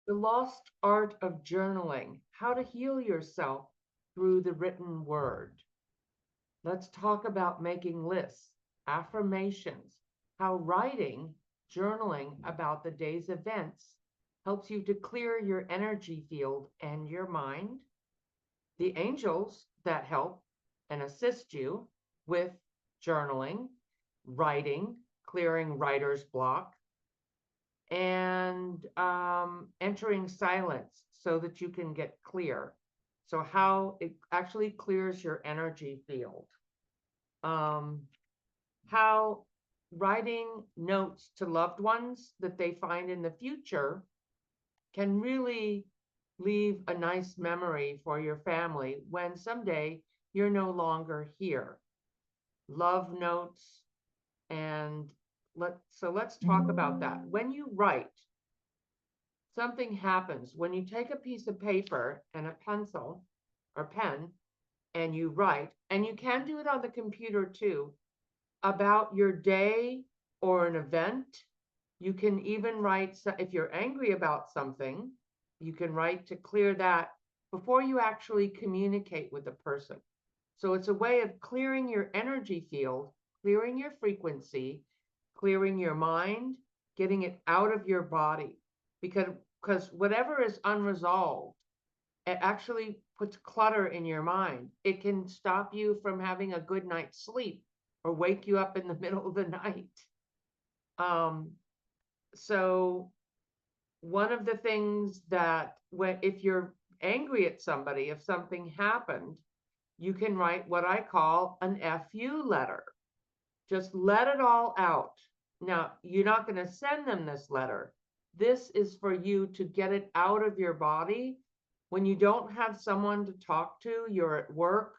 The lost art of journaling, how to heal yourself through the written word. Let's talk about making lists, affirmations, how writing, journaling about the day's events helps you to clear your energy field and your mind. The angels that help and assist you with journaling, writing, clearing writer's block, and entering silence so that you can get clear. So, how it actually clears your energy field. Um, how writing notes to loved ones that they find in the future can really leave a nice memory for your family when someday you're no longer here. Love notes, and let's talk about that. When you write, something happens. When you take a piece of paper and a pencil or pen and you write, and you can do it on the computer too, about your day or an event. You can even write, if you're angry about something, you can write to clear that before you actually communicate with the person. So it's a way of clearing your energy field, clearing your frequency, clearing your mind, getting it out of your body. Because whatever is unresolved, it actually puts clutter in your mind. It can stop you from having a good night's sleep or wake you up in the middle of the night. Um, so one of the things that when if you're angry at somebody, if something happened, you can write what I call an FU letter. Just let it all out. Now, you're not going to send them this letter. This is for you to get it out of your body. When you don't have someone to talk to, you're at work,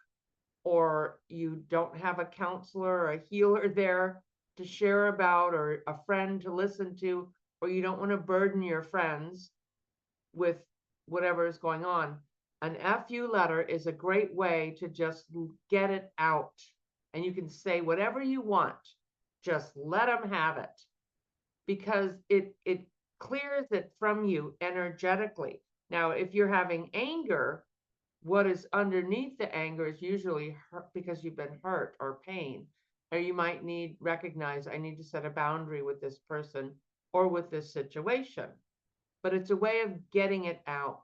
or you don't have a counselor or a healer there to share about, or a friend to listen to, or you don't want to burden your friends with whatever is going on, an FU letter is a great way to just get it out. And you can say whatever you want, just let them have it, because it clears it from you energetically. Now, if you're having anger, what is underneath the anger is usually hurt because you've been hurt or pain, or you might recognize, I need to set a boundary with this person or with this situation. But it's a way of getting it out.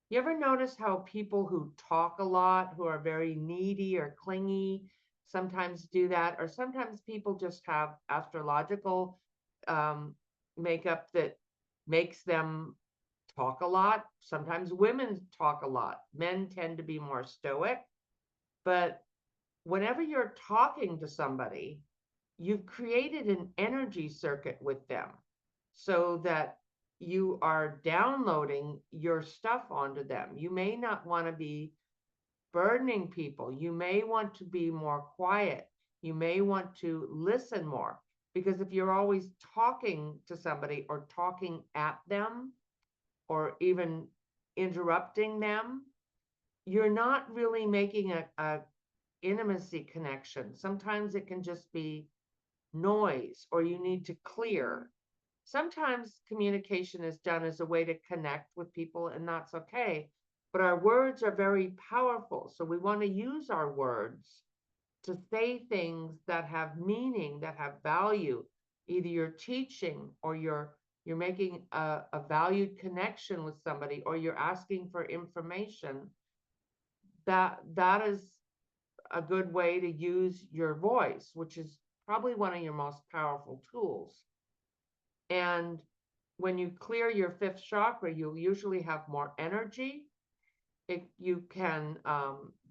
You ever notice how people who talk a lot, who are very needy or clingy, sometimes do that? Or sometimes people just have astrological um, makeup that makes them talk a lot. Sometimes women talk a lot. Men tend to be more stoic. But whenever you're talking to somebody, you've created an energy circuit with them so that you are downloading your stuff onto them. You may not want to be burdening people. You may want to be more quiet. You may want to listen more. Because if you're always talking to somebody or talking at them or even interrupting them, you're not really making a intimacy connection. Sometimes it can just be noise, or you need to clear. Sometimes communication is done as a way to connect with people, and that's okay. But our words are very powerful. So we want to use our words to say things that have meaning, that have value. Either you're teaching, or you're making a valued connection with somebody, or you're asking for information. That is a good way to use your voice, which is probably one of your most powerful tools. And when you clear your fifth chakra, you'll usually have more energy. You can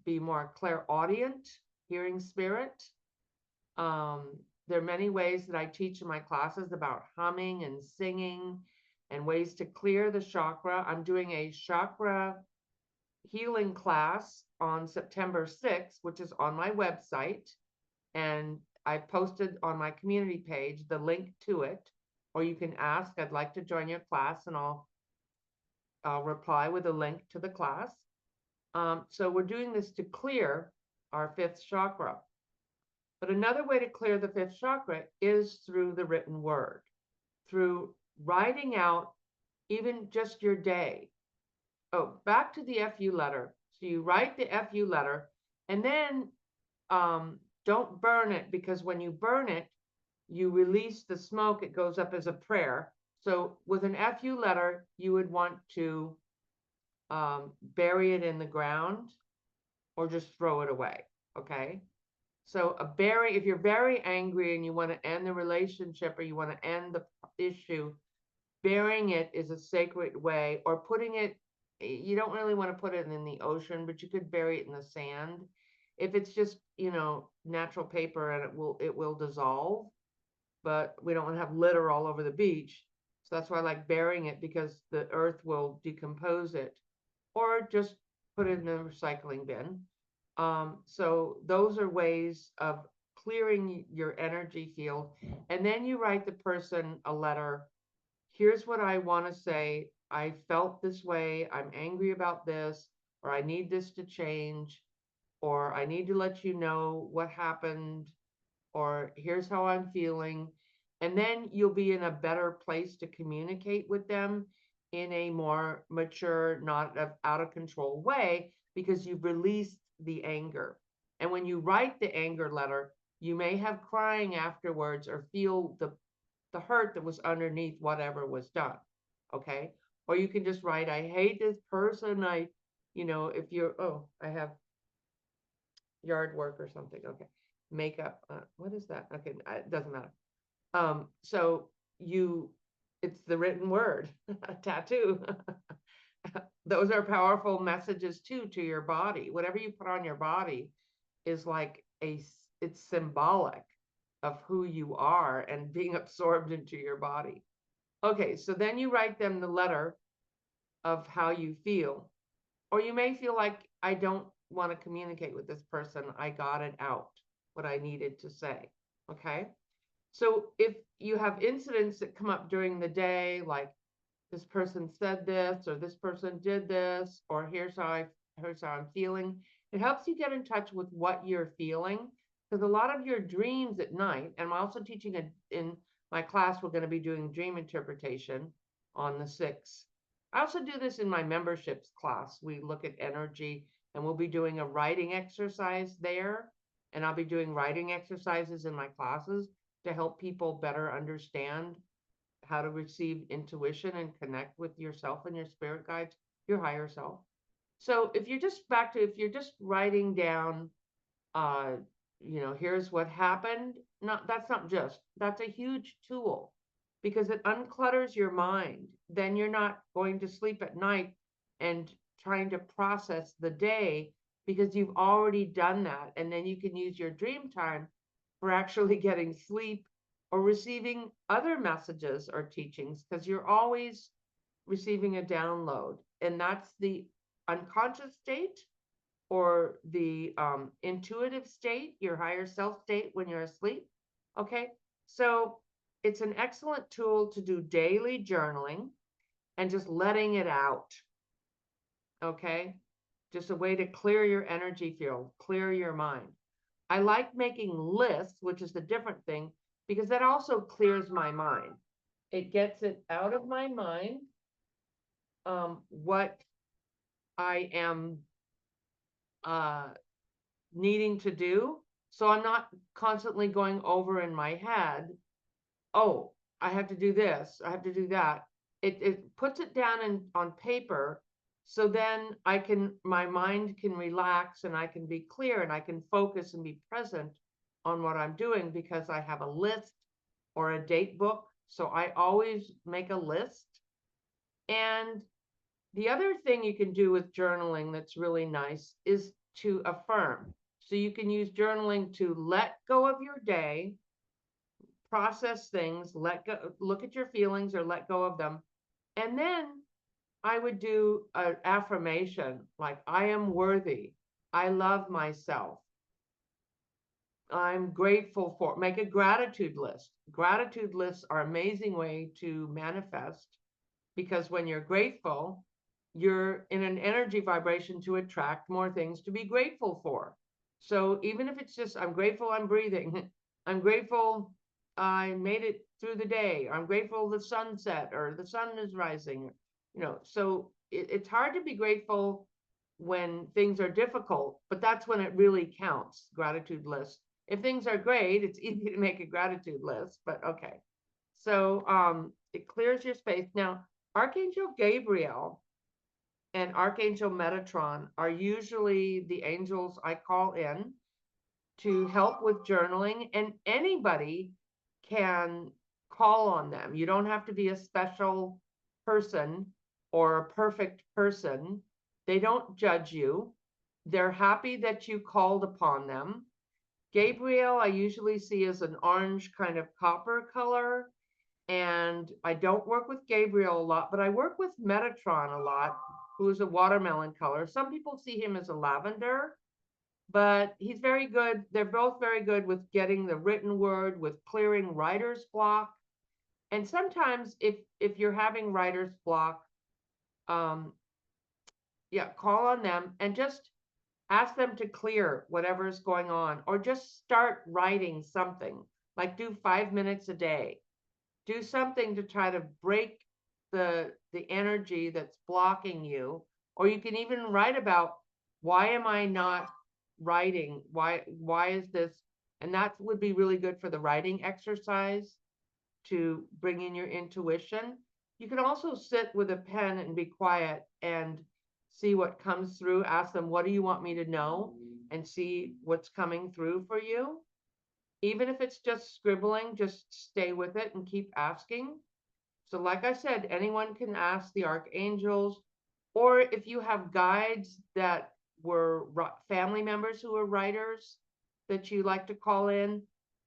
be more clairaudient, hearing spirit. There are many ways that I teach in my classes about humming and singing and ways to clear the chakra. I'm doing a chakra healing class on September 6th, which is on my website. And I posted on my community page the link to it, or you can ask, I'd like to join your class, and I'll reply with a link to the class. So we're doing this to clear our fifth chakra. But another way to clear the fifth chakra is through the written word, through writing out even just your day. Oh, back to the FU letter. So you write the FU letter, and then don't burn it, because when you burn it, you release the smoke. It goes up as a prayer. So with an FU letter, you would want to bury it in the ground or just throw it away. Okay. So if you're very angry and you want to end the relationship or you want to end the issue, burying it is a sacred way, or putting it, you don't really want to put it in the ocean, but you could bury it in the sand. If it's just, natural paper, and it will dissolve, but we don't want to have litter all over the beach. So that's why I like burying it, because the earth will decompose it, or just put it in the recycling bin. So those are ways of clearing your energy field. And then you write the person a letter. Here's what I want to say. I felt this way. I'm angry about this, or I need this to change, or I need to let you know what happened, or here's how I'm feeling. And then you'll be in a better place to communicate with them in a more mature, not out of control way, because you've released the anger. And when you write the anger letter, you may have crying afterwards, or feel the hurt that was underneath whatever was done. Okay. Or you can just write, I hate this person. If you're, oh, I have yard work or something. Okay. Makeup. What is that? Okay. It doesn't matter. So it's the written word, a tattoo. Those are powerful messages too, to your body. Whatever you put on your body is like it's symbolic of who you are and being absorbed into your body. Okay, so then you write them the letter of how you feel. Or you may feel like, I don't want to communicate with this person. I got it out, what I needed to say. Okay. So if you have incidents that come up during the day, like this person said this, or this person did this, or here's how I'm feeling, it helps you get in touch with what you're feeling. Because a lot of your dreams at night, and I'm also teaching in my class, we're going to be doing dream interpretation on the 6th. I also do this in my memberships class. We look at energy, and we'll be doing a writing exercise there. And I'll be doing writing exercises in my classes to help people better understand how to receive intuition and connect with yourself and your spirit guides, your higher self. So if you're just writing down, uh, here's what happened. That's a huge tool, because it unclutters your mind. Then you're not going to sleep at night and trying to process the day, because you've already done that. And then you can use your dream time for actually getting sleep or receiving other messages or teachings, because you're always receiving a download. And that's the unconscious state, or the intuitive state, your higher self state when you're asleep. Okay. So it's an excellent tool to do daily journaling and just letting it out. Okay. Just a way to clear your energy field, clear your mind. I like making lists, which is the different thing, because that also clears my mind. It gets it out of my mind, what I am needing to do. So I'm not constantly going over in my head, oh, I have to do this, I have to do that. It puts it down on paper. So then my mind can relax, and I can be clear, and I can focus and be present on what I'm doing, because I have a list or a date book. So I always make a list. And the other thing you can do with journaling that's really nice is to affirm. So you can use journaling to let go of your day, process things, look at your feelings or let go of them. And then I would do an affirmation like, I am worthy. I love myself. I'm grateful for, make a gratitude list. Gratitude lists are an amazing way to manifest, because when you're grateful, you're in an energy vibration to attract more things to be grateful for. So even if it's just, I'm grateful I'm breathing, I'm grateful I made it through the day. I'm grateful the sun set or the sun is rising. So it's hard to be grateful when things are difficult, but that's when it really counts. Gratitude list. If things are great, it's easy to make a gratitude list, but okay. So it clears your space. Now, Archangel Gabriel and Archangel Metatron are usually the angels I call in to help with journaling, and anybody can call on them. You don't have to be a special person or a perfect person. They don't judge you. They're happy that you called upon them. Gabriel, I usually see as an orange kind of copper color. And I don't work with Gabriel a lot, but I work with Metatron a lot, who is a watermelon color. Some people see him as a lavender, but he's very good. They're both very good with getting the written word, with clearing writer's block. And sometimes if you're having writer's block, um, yeah, call on them and just ask them to clear whatever's going on, or just start writing something, like do 5 minutes a day. Do something to try to break the energy that's blocking you. Or you can even write about, why am I not writing? Why is this? And that would be really good for the writing exercise, to bring in your intuition. You can also sit with a pen and be quiet and see what comes through. Ask them, what do you want me to know? And see what's coming through for you. Even if it's just scribbling, just stay with it and keep asking. So like I said, anyone can ask the archangels, or if you have guides that were family members who are writers that you like to call in,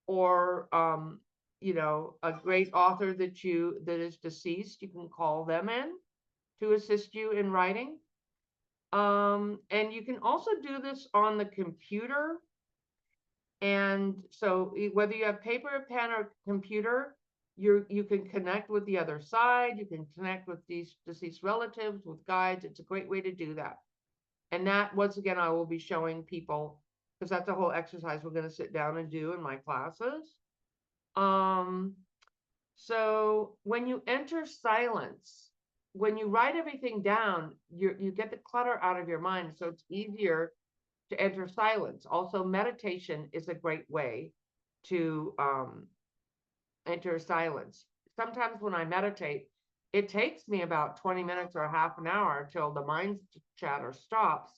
or a great author that is deceased, you can call them in to assist you in writing. And you can also do this on the computer. And so whether you have paper, pen, or computer, you can connect with the other side. You can connect with these deceased relatives, with guides. It's a great way to do that. And that, once again, I will be showing people, because that's a whole exercise we're going to sit down and do in my classes. So when you enter silence, when you write everything down, you get the clutter out of your mind. So it's easier to enter silence. Also, meditation is a great way to enter silence. Sometimes when I meditate, it takes me about 20 minutes or half an hour till the mind chatter stops,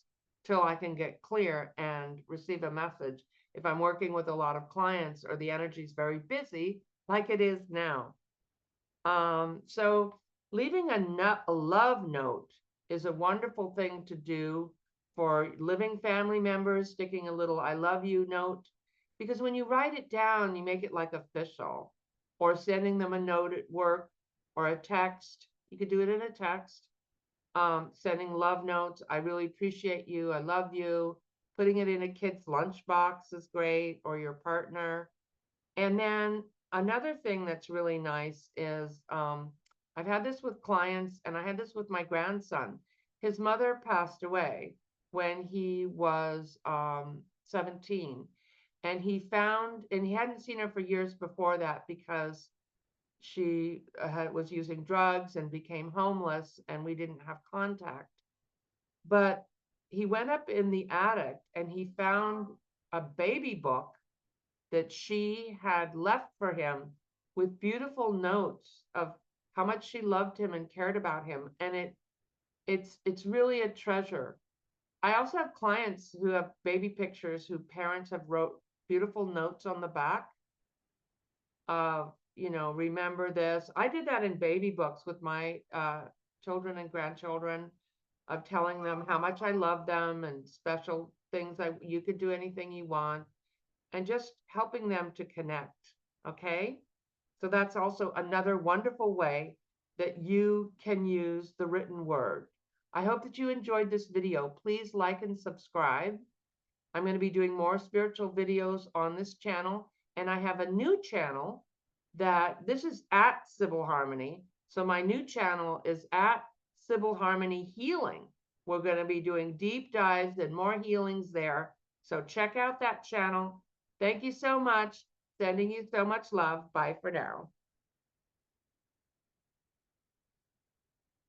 till I can get clear and receive a message. If I'm working with a lot of clients, or the energy is very busy, like it is now. So leaving a love note is a wonderful thing to do for living family members, sticking a little I love you note, because when you write it down, you make it like official, or sending them a note at work, or a text. You could do it in a text. Sending love notes. I really appreciate you. I love you. Putting it in a kid's lunchbox is great, or your partner. And then another thing that's really nice is, I've had this with clients, and I had this with my grandson. His mother passed away when he was 17. And he hadn't seen her for years before that, because she was using drugs and became homeless, and we didn't have contact. But he went up in the attic and he found a baby book that she had left for him, with beautiful notes of how much she loved him and cared about him. And it's really a treasure. I also have clients who have baby pictures who parents have wrote beautiful notes on the back of, remember this. I did that in baby books with my children and grandchildren, of telling them how much I love them, and special things you could do anything you want, and just helping them to connect. Okay. So that's also another wonderful way that you can use the written word. I hope that you enjoyed this video. Please like and subscribe. I'm going to be doing more spiritual videos on this channel. And I have a new channel this is at Sibyl Harmony. So my new channel is at Sibyl Harmony Healing. We're going to be doing deep dives and more healings there. So check out that channel. Thank you so much. Sending you so much love. Bye for now.